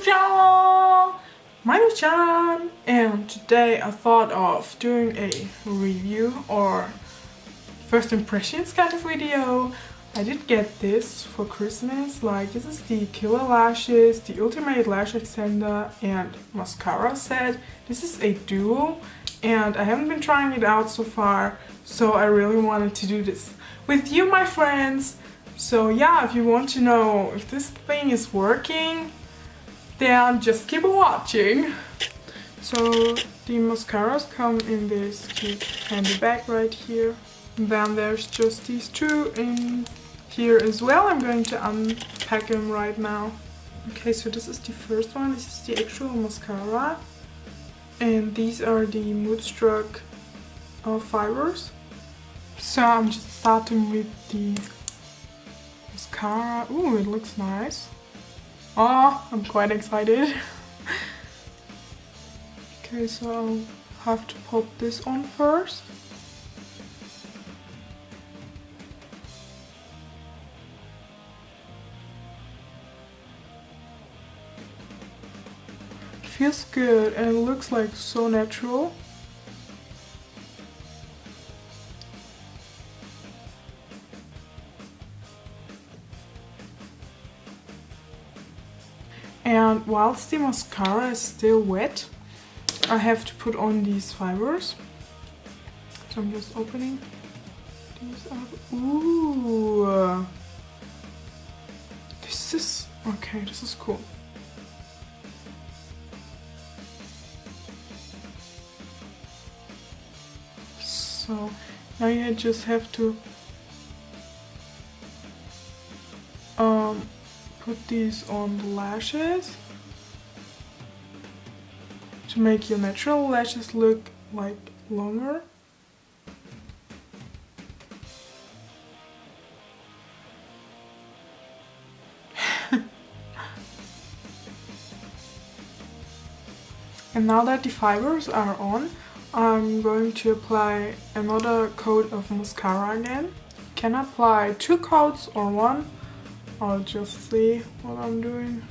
Ciao! My name is John, and today I thought of doing a review or first impressions kind of video. I did get this for Christmas. Like, this is the Killer Lashes, the Ultimate Lash Extender and Mascara set. This is a duo, and I haven't been trying it out so far, so I really wanted to do this with you, my friends. So yeah, if you want to know if this thing is working, then just keep watching. So the mascaras come in this cute handy bag right here. And then there's just these two in here as well. I'm going to unpack them right now. Okay, so this is the first one. This is the actual mascara. And these are the Moodstruck fibers. So I'm just starting with the mascara. Ooh, it looks nice. Oh, I'm quite excited. Okay, so I'll have to pop this on first. It feels good and it looks like so natural. And whilst the mascara is still wet, I have to put on these fibers. So I'm just opening these up. Ooh! This is... okay, this is cool. So now you just have to put these on the lashes to make your natural lashes look like longer. And now that the fibers are on, I'm going to apply another coat of mascara again. Can apply 2 coats or 1. I'll just see what I'm doing.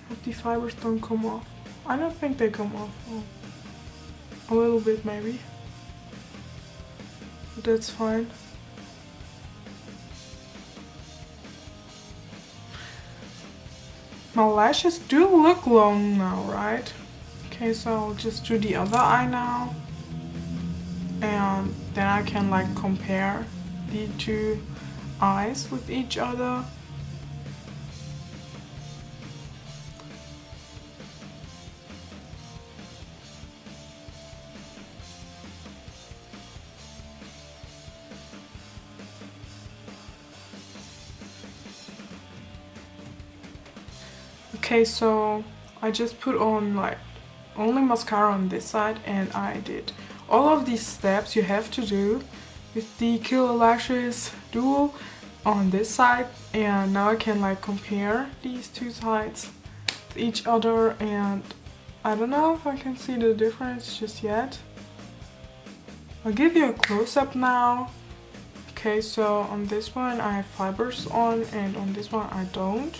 Hope the fibers don't come off. I don't think they come off. Oh, a little bit maybe. But that's fine. My lashes do look long now, right? Okay, so I'll just do the other eye now. And then I can like compare the two eyes with each other. Okay, so I just put on like only mascara on this side, and I did all of these steps you have to do with the Killer Lashes duo on this side, and now I can like compare these two sides with each other, and I don't know if I can see the difference just yet. I'll give you a close-up now. Okay, so on this one I have fibers on, and on this one I don't.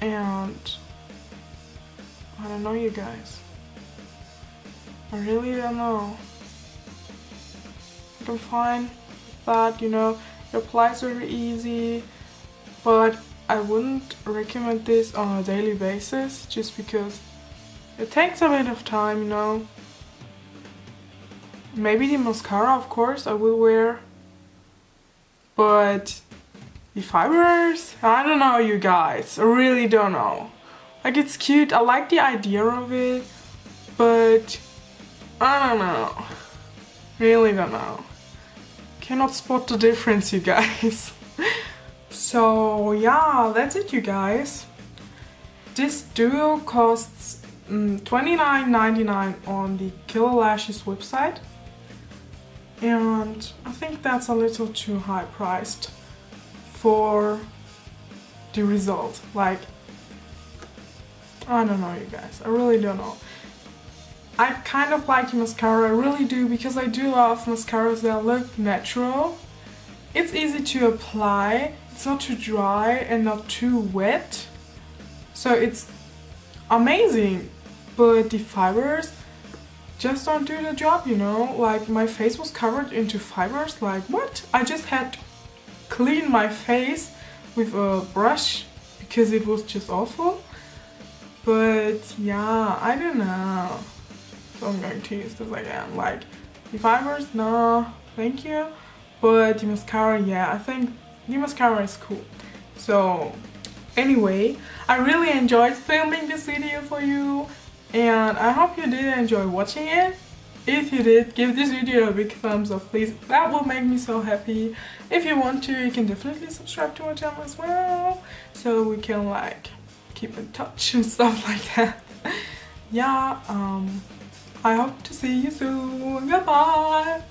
And I don't know, you guys. I really don't know. I'm fine with that, you know. It applies very easy, but I wouldn't recommend this on a daily basis just because it takes a bit of time, you know. Maybe the mascara, of course, I will wear, but the fibers, I don't know, you guys. I really don't know. Like, it's cute, I like the idea of it, but I don't know. Really don't know. Cannot spot the difference, you guys. So yeah, that's it, you guys. This duo costs $29.99 on the Killer Lashes website. And I think that's a little too high priced for the result. Like, I don't know, you guys. I really don't know. I kind of like the mascara, I really do, because I do love mascaras that look natural it's easy to apply. It's not too dry and not too wet. So it's amazing. But the fibers just don't do the job, you know? Like my face was covered into fibers. Like what? I just had to clean my face with a brush because it was just awful. But yeah, I don't know. So I'm going to use this again. Like the fibers, no, thank you. But the mascara, yeah, I think the mascara is cool. So anyway, I really enjoyed filming this video for you, and I hope you did enjoy watching it. If you did, give this video a big thumbs up, please. That will make me so happy. If you want to, you can definitely subscribe to my channel as well, so we can like keep in touch and stuff like that. Yeah, I hope to see you soon. Goodbye.